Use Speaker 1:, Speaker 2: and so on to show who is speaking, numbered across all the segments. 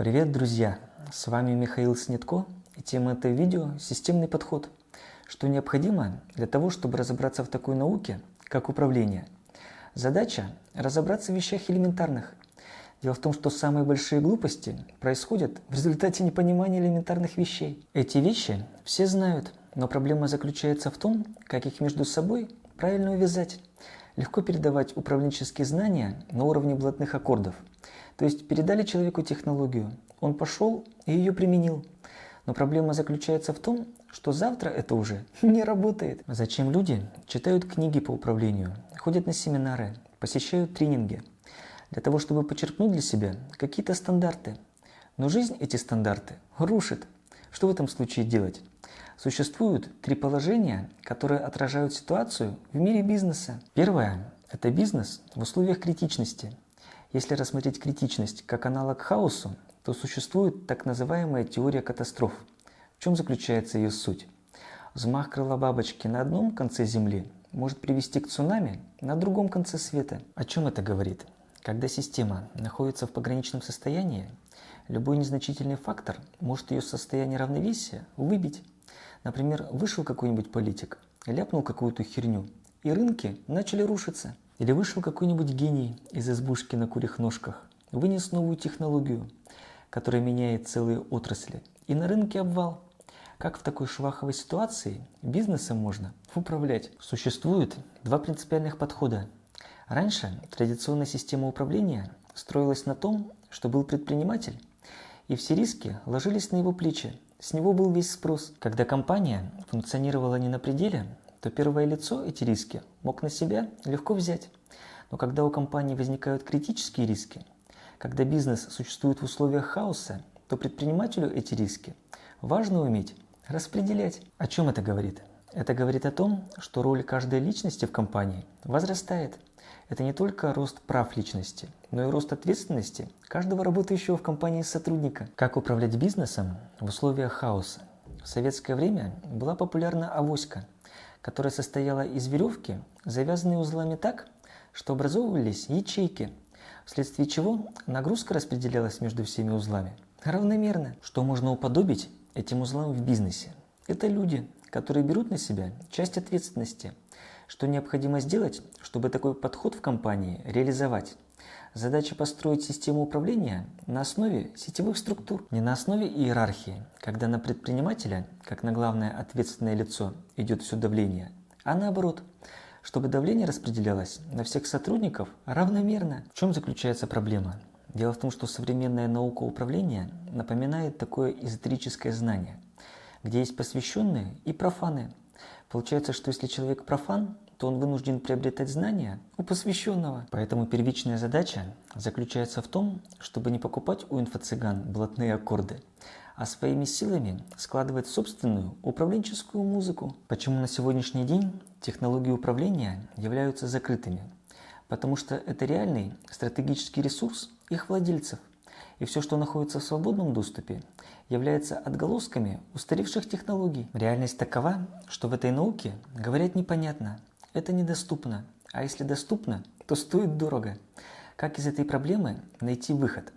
Speaker 1: Привет, друзья! С вами Михаил Снитко, и тема этого видео – системный подход. Что необходимо для того, чтобы разобраться в такой науке, как управление? Задача – разобраться в вещах элементарных. Дело в том, что самые большие глупости происходят в результате непонимания элементарных вещей. Эти вещи все знают, но проблема заключается в том, как их между собой правильно увязать. Легко передавать управленческие знания на уровне блатных аккордов. То есть передали человеку технологию, он пошел и ее применил. Но проблема заключается в том, что завтра это уже не работает. Зачем люди читают книги по управлению, ходят на семинары, посещают тренинги? Для того, чтобы почерпнуть для себя какие-то стандарты. Но жизнь эти стандарты рушит. Что в этом случае делать? Существуют три положения, которые отражают ситуацию в мире бизнеса. Первое – это бизнес в условиях критичности. Если рассмотреть критичность как аналог хаосу, то существует так называемая теория катастроф. В чем заключается ее суть? Взмах крыла бабочки на одном конце Земли может привести к цунами на другом конце света. О чем это говорит? Когда система находится в пограничном состоянии, любой незначительный фактор может ее состояние равновесия выбить. Например, вышел какой-нибудь политик, ляпнул какую-то херню, и рынки начали рушиться. Или вышел какой-нибудь гений из избушки на курьих ножках, вынес новую технологию, которая меняет целые отрасли, и на рынке обвал. Как в такой шваховой ситуации бизнесом можно управлять? Существует два принципиальных подхода. Раньше традиционная система управления строилась на том, что был предприниматель, и все риски ложились на его плечи, с него был весь спрос. Когда компания функционировала не на пределе, то первое лицо эти риски мог на себя легко взять. Но когда у компании возникают критические риски, когда бизнес существует в условиях хаоса, то предпринимателю эти риски важно уметь распределять. О чем это говорит? Это говорит о том, что роль каждой личности в компании возрастает. Это не только рост прав личности, но и рост ответственности каждого работающего в компании сотрудника. Как управлять бизнесом в условиях хаоса? В советское время была популярна авоська, которая состояла из веревки, завязанной узлами так, что образовывались ячейки, вследствие чего нагрузка распределялась между всеми узлами равномерно. Что можно уподобить этим узлам в бизнесе? Это люди, которые берут на себя часть ответственности. Что необходимо сделать, чтобы такой подход в компании реализовать? Задача построить систему управления на основе сетевых структур, не на основе иерархии, когда на предпринимателя, как на главное ответственное лицо, идет все давление, а наоборот, чтобы давление распределялось на всех сотрудников равномерно. В чем заключается проблема? Дело в том, что современная наука управления напоминает такое эзотерическое знание, где есть посвященные и профаны. Получается, что если человек профан, то он вынужден приобретать знания у посвященного. Поэтому первичная задача заключается в том, чтобы не покупать у инфо-цыган блатные аккорды, а своими силами складывать собственную управленческую музыку. Почему на сегодняшний день технологии управления являются закрытыми? Потому что это реальный стратегический ресурс их владельцев. И все, что находится в свободном доступе, является отголосками устаревших технологий. Реальность такова, что в этой науке говорят непонятно, это недоступно, а если доступно, то стоит дорого. Как из этой проблемы найти выход?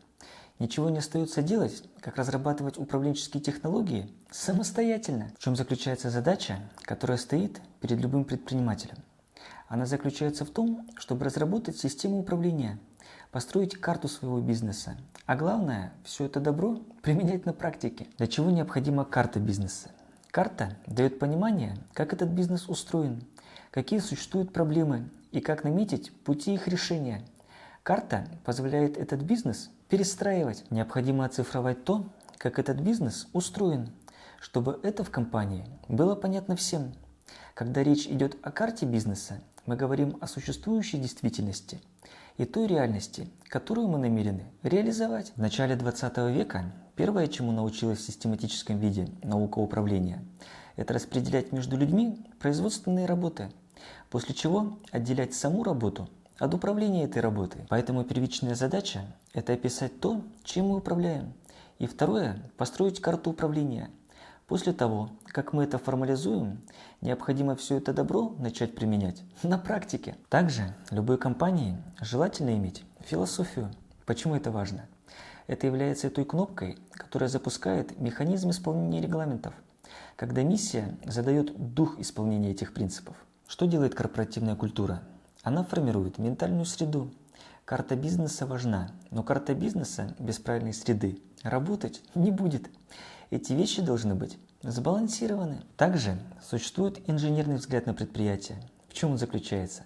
Speaker 1: Ничего не остается делать, как разрабатывать управленческие технологии самостоятельно. В чем заключается задача, которая стоит перед любым предпринимателем? Она заключается в том, чтобы разработать систему управления, построить карту своего бизнеса, а главное, все это добро применять на практике. Для чего необходима карта бизнеса? Карта дает понимание, как этот бизнес устроен, какие существуют проблемы и как наметить пути их решения. Карта позволяет этот бизнес перестраивать. Необходимо оцифровать то, как этот бизнес устроен, чтобы это в компании было понятно всем. Когда речь идет о карте бизнеса, мы говорим о существующей действительности и той реальности, которую мы намерены реализовать. В начале 20 века первое, чему научилась в систематическом виде наука управления, это распределять между людьми производственные работы, после чего отделять саму работу от управления этой работой. Поэтому первичная задача – это описать то, чем мы управляем. И второе – построить карту управления. После того, как мы это формализуем, необходимо все это добро начать применять на практике. Также любой компании желательно иметь философию. Почему это важно? Это является той кнопкой, которая запускает механизм исполнения регламентов, когда миссия задает дух исполнения этих принципов. Что делает корпоративная культура? Она формирует ментальную среду. Карта бизнеса важна, но карта бизнеса без правильной среды работать не будет. Эти вещи должны быть сбалансированы. Также существует инженерный взгляд на предприятие. В чем он заключается?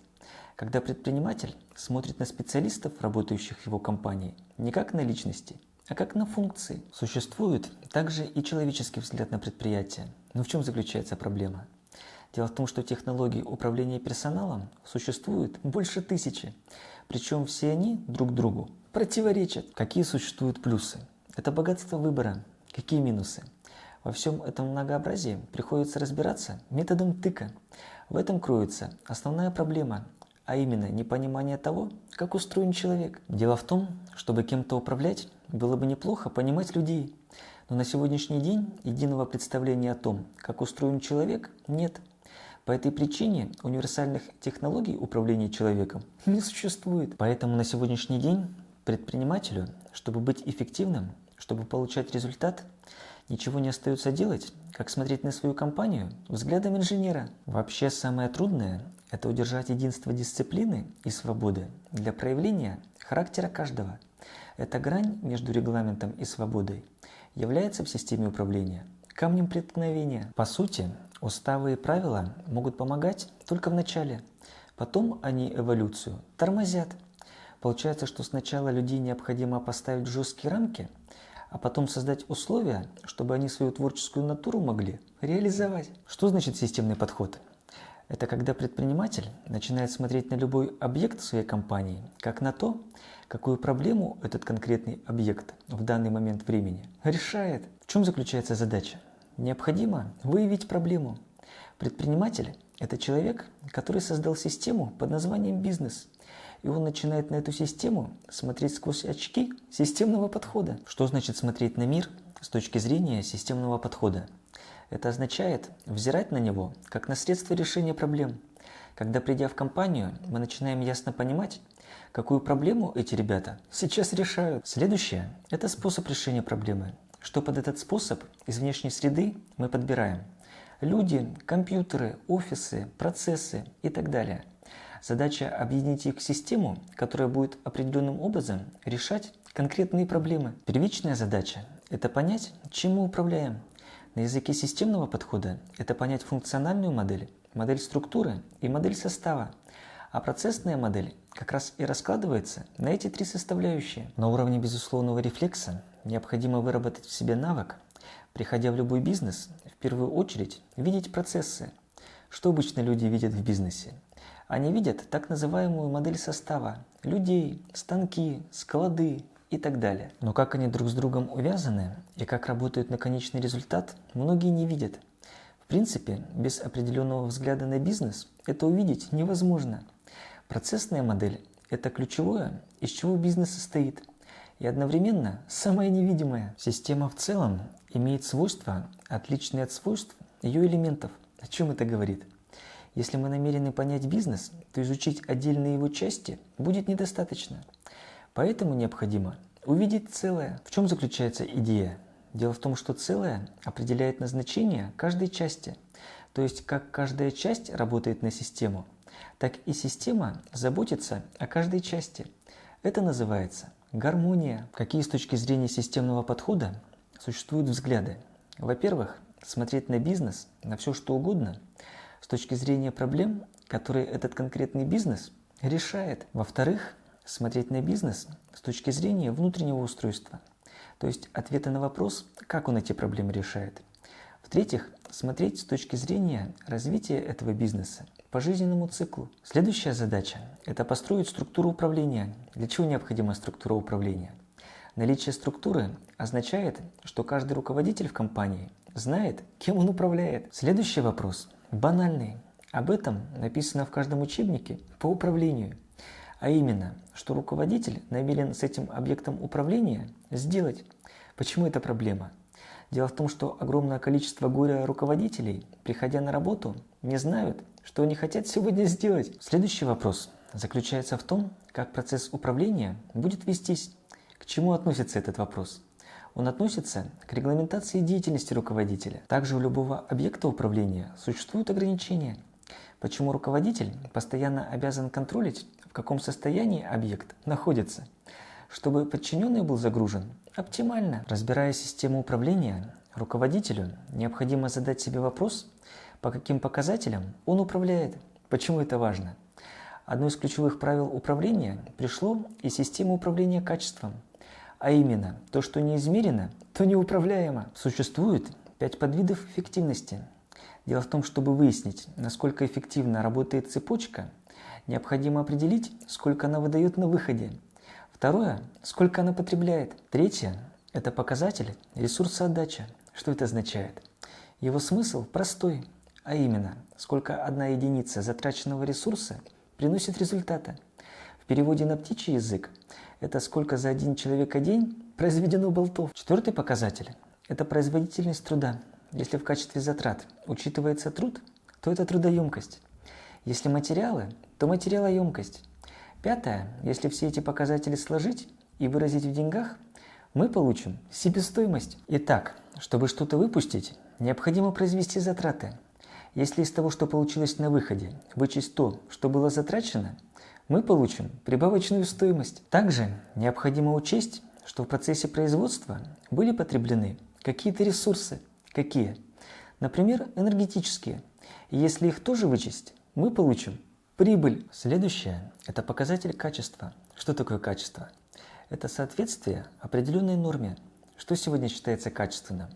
Speaker 1: Когда предприниматель смотрит на специалистов, работающих в его компании, не как на личности, а как на функции. Существует также и человеческий взгляд на предприятие. Но в чем заключается проблема? Дело в том, что технологий управления персоналом существует больше 1000, причем все они друг другу противоречат. Какие существуют плюсы? Это богатство выбора. Какие минусы? Во всем этом многообразии приходится разбираться методом тыка. В этом кроется основная проблема, а именно непонимание того, как устроен человек. Дело в том, чтобы кем-то управлять, было бы неплохо понимать людей. Но на сегодняшний день единого представления о том, как устроен человек, нет. По этой причине универсальных технологий управления человеком не существует. Поэтому на сегодняшний день предпринимателю, чтобы быть эффективным, чтобы получать результат, ничего не остается делать, как смотреть на свою компанию взглядом инженера. Вообще самое трудное – это удержать единство дисциплины и свободы для проявления характера каждого. Эта грань между регламентом и свободой является в системе управления камнем преткновения. По сути, уставы и правила могут помогать только в начале, потом они эволюцию тормозят. Получается, что сначала людей необходимо поставить жесткие рамки, а потом создать условия, чтобы они свою творческую натуру могли реализовать. Что значит системный подход? Это когда предприниматель начинает смотреть на любой объект в своей компании, как на то, какую проблему этот конкретный объект в данный момент времени решает. В чем заключается задача? Необходимо выявить проблему. Предприниматель – это человек, который создал систему под названием бизнес. И он начинает на эту систему смотреть сквозь очки системного подхода. Что значит смотреть на мир с точки зрения системного подхода? Это означает взирать на него как на средство решения проблем. Когда, придя в компанию, мы начинаем ясно понимать, какую проблему эти ребята сейчас решают. Следующее – это способ решения проблемы. Что под этот способ из внешней среды мы подбираем? Люди, компьютеры, офисы, процессы и так далее. Задача объединить их в систему, которая будет определенным образом решать конкретные проблемы. Первичная задача – это понять, чем мы управляем. На языке системного подхода это понять функциональную модель, модель структуры и модель состава. А процессная модель как раз и раскладывается на эти 3 составляющие. На уровне безусловного рефлекса необходимо выработать в себе навык, приходя в любой бизнес, в первую очередь видеть процессы. Что обычно люди видят в бизнесе? Они видят так называемую модель состава – людей, станки, склады и так далее. Но как они друг с другом увязаны и как работают на конечный результат, многие не видят. В принципе, без определенного взгляда на бизнес это увидеть невозможно. Процессная модель – это ключевое, из чего бизнес состоит, и одновременно самое невидимое. Система в целом имеет свойства, отличные от свойств ее элементов. О чем это говорит? Если мы намерены понять бизнес, то изучить отдельные его части будет недостаточно. Поэтому необходимо увидеть целое. В чем заключается идея? Дело в том, что целое определяет назначение каждой части. То есть, как каждая часть работает на систему, так и система заботится о каждой части. Это называется гармония. Какие с точки зрения системного подхода существуют взгляды? Во-первых, смотреть на бизнес, на все что угодно, с точки зрения проблем, которые этот конкретный бизнес решает. Во-вторых, смотреть на бизнес с точки зрения внутреннего устройства, то есть ответы на вопрос, как он эти проблемы решает. В-третьих, смотреть с точки зрения развития этого бизнеса по жизненному циклу. Следующая задача – это построить структуру управления. Для чего необходима структура управления? Наличие структуры означает, что каждый руководитель в компании знает, кем он управляет. Следующий вопрос банальный. Об этом написано в каждом учебнике по управлению. А именно, что руководитель намерен с этим объектом управления сделать. Почему это проблема? Дело в том, что огромное количество горя руководителей, приходя на работу, не знают, что они хотят сегодня сделать. Следующий вопрос заключается в том, как процесс управления будет вестись, К чему относится этот вопрос? Он относится к регламентации деятельности руководителя. Также у любого объекта управления существуют ограничения. Почему руководитель постоянно обязан контролить, в каком состоянии объект находится, чтобы подчиненный был загружен оптимально? Разбирая систему управления, руководителю необходимо задать себе вопрос, по каким показателям он управляет. Почему это важно? Одно из ключевых правил управления пришло из системы управления качеством, а именно, то, что не измерено, то неуправляемо. Существует 5 подвидов эффективности. Дело в том, чтобы выяснить, насколько эффективно работает цепочка, необходимо определить, сколько она выдает на выходе. Второе, сколько она потребляет. Третье – это показатель ресурса отдачи. Что это означает? Его смысл простой, а именно, сколько одна единица затраченного ресурса приносит результата. В переводе на птичий язык это сколько за один человека-день произведено болтов. Четвертый показатель – это производительность труда. Если в качестве затрат учитывается труд, то это трудоемкость. Если материалы, то материалоемкость. Пятое – если все эти показатели сложить и выразить в деньгах, мы получим себестоимость. Итак, чтобы что-то выпустить, необходимо произвести затраты. Если из того, что получилось на выходе, вычесть то, что было затрачено, мы получим прибавочную стоимость. Также необходимо учесть, что в процессе производства были потреблены какие-то ресурсы. Какие? Например, энергетические. И если их тоже вычесть, мы получим прибыль. Следующее – это показатель качества. Что такое качество? Это соответствие определенной норме. Что сегодня считается качественным?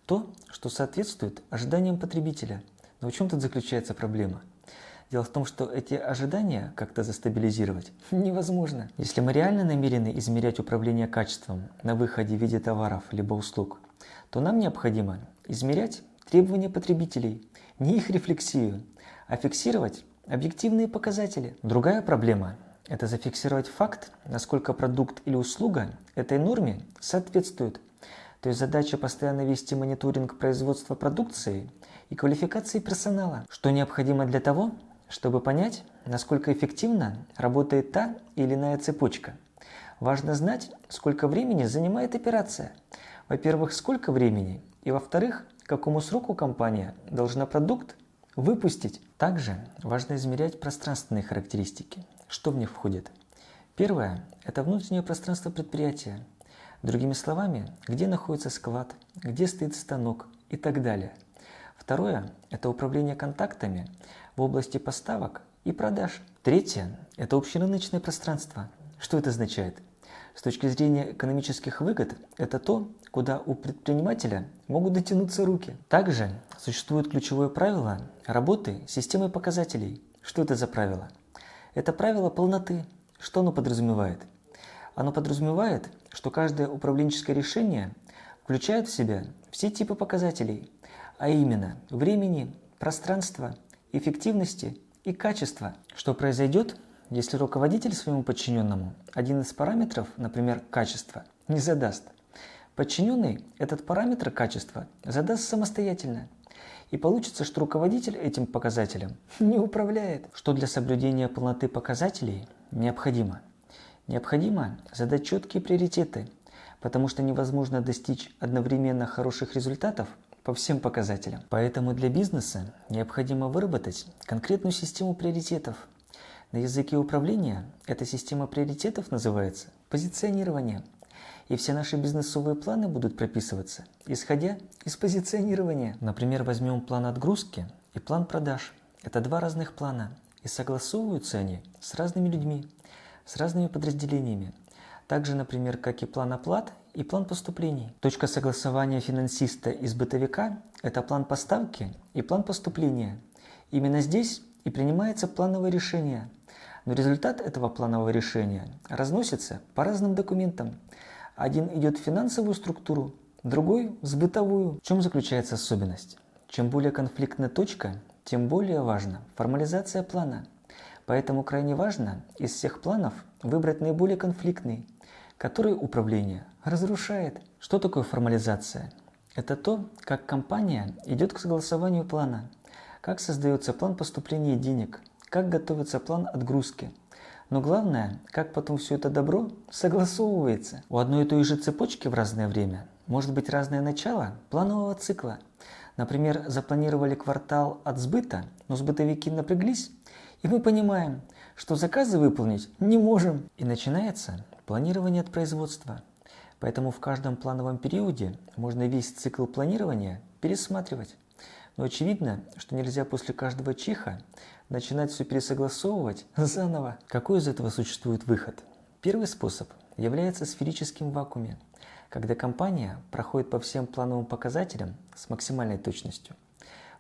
Speaker 1: То, что соответствует ожиданиям потребителя. Но в чем тут заключается проблема? Дело в том, что эти ожидания как-то застабилизировать невозможно. Если мы реально намерены измерять управление качеством на выходе в виде товаров либо услуг, то нам необходимо измерять требования потребителей, не их рефлексию, а фиксировать объективные показатели. Другая проблема – это зафиксировать факт, насколько продукт или услуга этой норме соответствует. То есть задача постоянно вести мониторинг производства продукции и квалификации персонала, что необходимо для того, чтобы понять, насколько эффективно работает та или иная цепочка. Важно знать, сколько времени занимает операция. Во-первых, сколько времени, и во-вторых, к какому сроку компания должна продукт выпустить. Также важно измерять пространственные характеристики. Что в них входит? Первое – это внутреннее пространство предприятия. Другими словами, где находится склад, где стоит станок и так далее. Второе – это управление контактами в области поставок и продаж. Третье – это общерыночное пространство. Что это означает? С точки зрения экономических выгод, это то, куда у предпринимателя могут дотянуться руки. Также существует ключевое правило работы с системой показателей. Что это за правило? Это правило полноты. Что оно подразумевает? Оно подразумевает, что каждое управленческое решение включает в себя все типы показателей, а именно времени, пространства, эффективности и качества. Что произойдет, если руководитель своему подчиненному один из параметров, например, качества, не задаст? Подчиненный этот параметр качества задаст самостоятельно. И получится, что руководитель этим показателем не управляет. Что для соблюдения полноты показателей необходимо? Необходимо задать четкие приоритеты, потому что невозможно достичь одновременно хороших результатов по всем показателям. Поэтому для бизнеса необходимо выработать конкретную систему приоритетов. На языке управления эта система приоритетов называется позиционирование. И все наши бизнесовые планы будут прописываться, исходя из позиционирования. Например, возьмем план отгрузки и план продаж. Это два разных плана, и согласовываются они с разными людьми, с разными подразделениями. Также, например, как и план оплат и план поступлений. Точка согласования финансиста и бытовика – это план поставки и план поступления. Именно здесь и принимается плановое решение. Но результат этого планового решения разносится по разным документам. Один идет в финансовую структуру, другой – в бытовую. В чем заключается особенность? Чем более конфликтная точка, тем более важна формализация плана. Поэтому крайне важно из всех планов выбрать наиболее конфликтный, который управление разрушает. Что такое формализация? Это то, как компания идет к согласованию плана, как создается план поступления денег, как готовится план отгрузки. Но главное, как потом все это добро согласовывается. У одной и той же цепочки в разное время может быть разное начало планового цикла. Например, запланировали квартал от сбыта, но сбытовики напряглись, и мы понимаем, что заказы выполнить не можем. И начинается планирование от производства. Поэтому в каждом плановом периоде можно весь цикл планирования пересматривать. Но очевидно, что нельзя после каждого чиха начинать все пересогласовывать заново. Какой из этого существует выход? Первый способ является сферическим в вакууме, когда компания проходит по всем плановым показателям с максимальной точностью.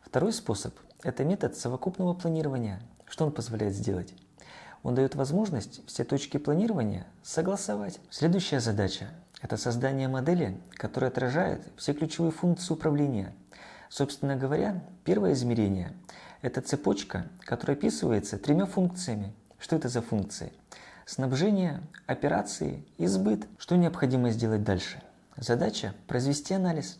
Speaker 1: Второй способ – это метод совокупного планирования. Что он позволяет сделать? Он дает возможность все точки планирования согласовать. Следующая задача – это создание модели, которая отражает все ключевые функции управления. Собственно говоря, первое измерение – это цепочка, которая описывается тремя функциями. Что это за функции? Снабжение, операции и сбыт. Что необходимо сделать дальше? Задача – произвести анализ.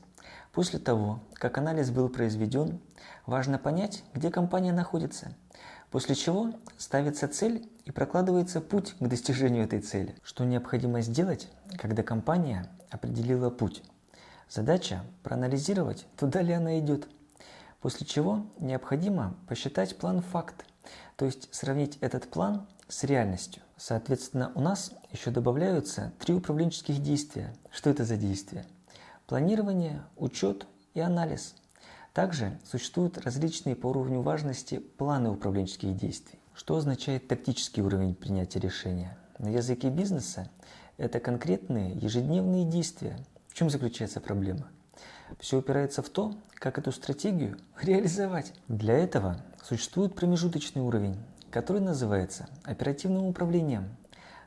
Speaker 1: После того, как анализ был произведен, важно понять, где компания находится. После чего ставится цель и прокладывается путь к достижению этой цели. Что необходимо сделать, когда компания определила путь? Задача – проанализировать, туда ли она идет. После чего необходимо посчитать план-факт, то есть сравнить этот план с реальностью. Соответственно, у нас еще добавляются 3 управленческих действия. Что это за действия? Планирование, учет и анализ. Также существуют различные по уровню важности планы управленческих действий. Что означает тактический уровень принятия решения? На языке бизнеса это конкретные ежедневные действия. В чем заключается проблема? Все упирается в то, как эту стратегию реализовать. Для этого существует промежуточный уровень, который называется оперативным управлением.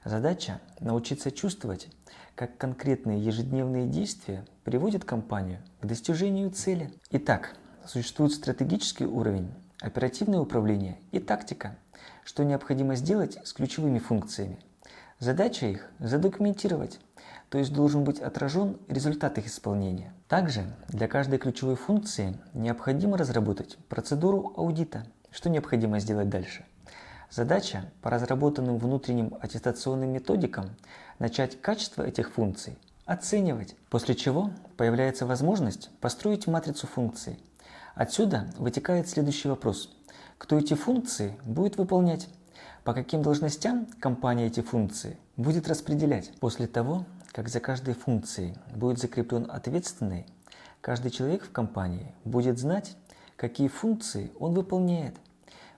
Speaker 1: Задача – научиться чувствовать, как конкретные ежедневные действия приводят компанию к достижению цели. Итак, существует стратегический уровень, оперативное управление и тактика, что необходимо сделать с ключевыми функциями. Задача их – задокументировать, то есть должен быть отражен результат их исполнения. Также для каждой ключевой функции необходимо разработать процедуру аудита. Что необходимо сделать дальше? Задача по разработанным внутренним аттестационным методикам начать качество этих функций оценивать, после чего появляется возможность построить матрицу функций. Отсюда вытекает следующий вопрос. Кто эти функции будет выполнять? По каким должностям компания эти функции будет распределять? После того, как за каждой функцией будет закреплен ответственный, каждый человек в компании будет знать, какие функции он выполняет.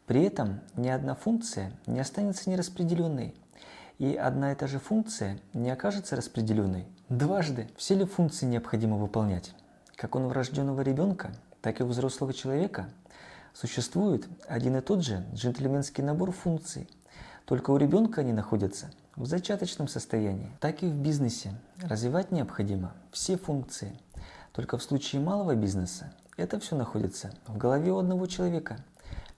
Speaker 1: При этом ни одна функция не останется нераспределенной, и одна и та же функция не окажется распределенной дважды. Все ли функции необходимо выполнять? Как у врожденного ребенка, так и у взрослого человека существует один и тот же джентльменский набор функций, только у ребенка они находятся в зачаточном состоянии. Так и в бизнесе развивать необходимо все функции, только в случае малого бизнеса это все находится в голове у одного человека,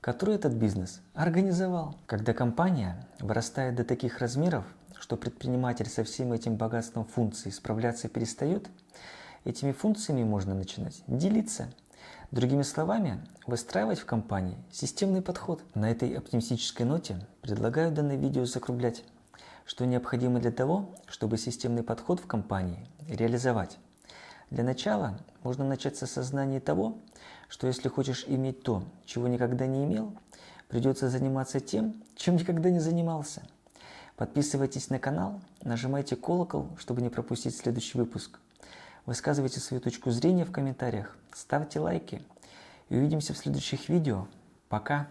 Speaker 1: который этот бизнес организовал. Когда компания вырастает до таких размеров, что предприниматель со всем этим богатством функций справляться перестает, этими функциями можно начинать делиться. Другими словами, выстраивать в компании системный подход. На этой оптимистической ноте предлагаю данное видео закруглять. Что необходимо для того, чтобы системный подход в компании реализовать? Для начала можно начать с осознания того, что если хочешь иметь то, чего никогда не имел, придется заниматься тем, чем никогда не занимался. Подписывайтесь на канал, нажимайте колокол, чтобы не пропустить следующий выпуск. Высказывайте свою точку зрения в комментариях, ставьте лайки и увидимся в следующих видео. Пока!